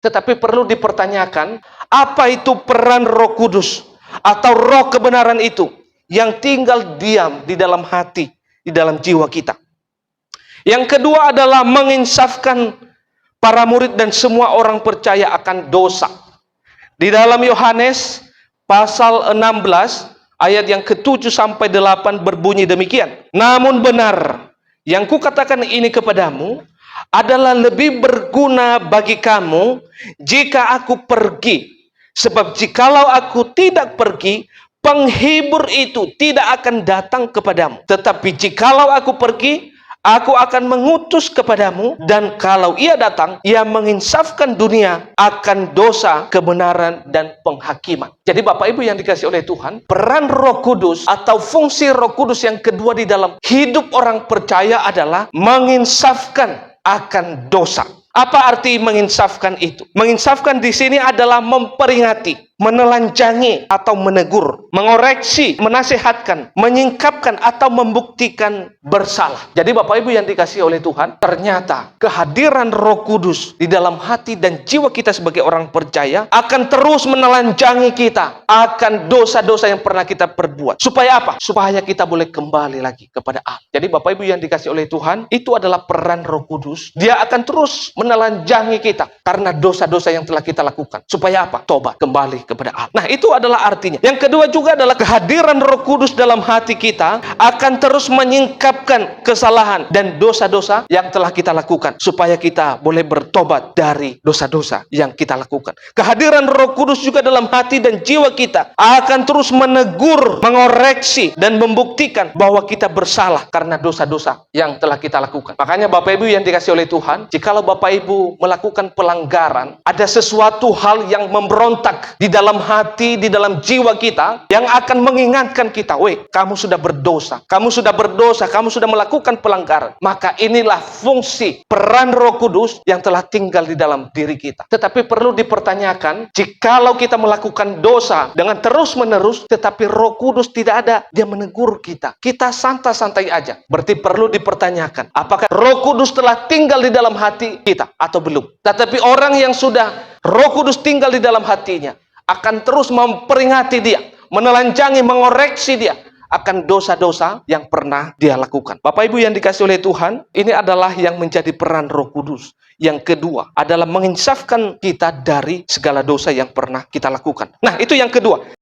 Tetapi perlu dipertanyakan, apa itu peran Roh Kudus atau roh kebenaran itu yang tinggal diam di dalam hati, di dalam jiwa kita. Yang kedua adalah menginsafkan para murid dan semua orang percaya akan dosa. Di dalam Yohanes pasal 16 ayat yang ke-7 sampai 8 berbunyi demikian. Namun benar, yang kukatakan ini kepadamu adalah lebih berguna bagi kamu jika aku pergi. Sebab jikalau aku tidak pergi, penghibur itu tidak akan datang kepadamu. Tetapi jikalau aku pergi, aku akan mengutus kepadamu, dan kalau ia datang, ia menginsafkan dunia akan dosa, kebenaran, dan penghakiman. Jadi Bapak Ibu yang dikasihi oleh Tuhan, peran Roh Kudus atau fungsi Roh Kudus yang kedua di dalam hidup orang percaya adalah menginsafkan akan dosa. Apa arti menginsafkan itu? Menginsafkan di sini adalah memperingati, menelanjangi atau menegur, mengoreksi, menasihatkan, menyingkapkan atau membuktikan bersalah. Jadi Bapak Ibu yang dikasihi oleh Tuhan, ternyata kehadiran Roh Kudus di dalam hati dan jiwa kita sebagai orang percaya akan terus menelanjangi kita akan dosa-dosa yang pernah kita perbuat. Supaya apa? Supaya kita boleh kembali lagi kepada Allah. Jadi Bapak Ibu yang dikasihi oleh Tuhan, itu adalah peran Roh Kudus. Dia akan terus menelanjangi kita karena dosa-dosa yang telah kita lakukan. Supaya apa? Tobat, kembali kepada Allah. Nah, itu adalah artinya. Yang kedua juga adalah kehadiran Roh Kudus dalam hati kita akan terus menyingkapkan kesalahan dan dosa-dosa yang telah kita lakukan. Supaya kita boleh bertobat dari dosa-dosa yang kita lakukan. Kehadiran Roh Kudus juga dalam hati dan jiwa kita akan terus menegur, mengoreksi, dan membuktikan bahwa kita bersalah karena dosa-dosa yang telah kita lakukan. Makanya Bapak Ibu yang dikasihi oleh Tuhan, jikalau Bapak Ibu melakukan pelanggaran, ada sesuatu hal yang memberontak di dalam hati, di dalam jiwa kita, yang akan mengingatkan kita, weh, kamu sudah berdosa, kamu sudah berdosa, kamu sudah melakukan pelanggaran. Maka inilah fungsi peran Roh Kudus yang telah tinggal di dalam diri kita. Tetapi perlu dipertanyakan, jikalau kita melakukan dosa dengan terus-menerus, tetapi Roh Kudus tidak ada, dia menegur kita, kita santai-santai aja. Berarti perlu dipertanyakan, apakah Roh Kudus telah tinggal di dalam hati kita atau belum? Tetapi orang yang sudah Roh Kudus tinggal di dalam hatinya akan terus memperingati dia, menelanjangi, mengoreksi dia akan dosa-dosa yang pernah dia lakukan. Bapak Ibu yang dikasihi oleh Tuhan, ini adalah yang menjadi peran Roh Kudus. Yang kedua adalah menginsafkan kita dari segala dosa yang pernah kita lakukan. Nah, itu yang kedua.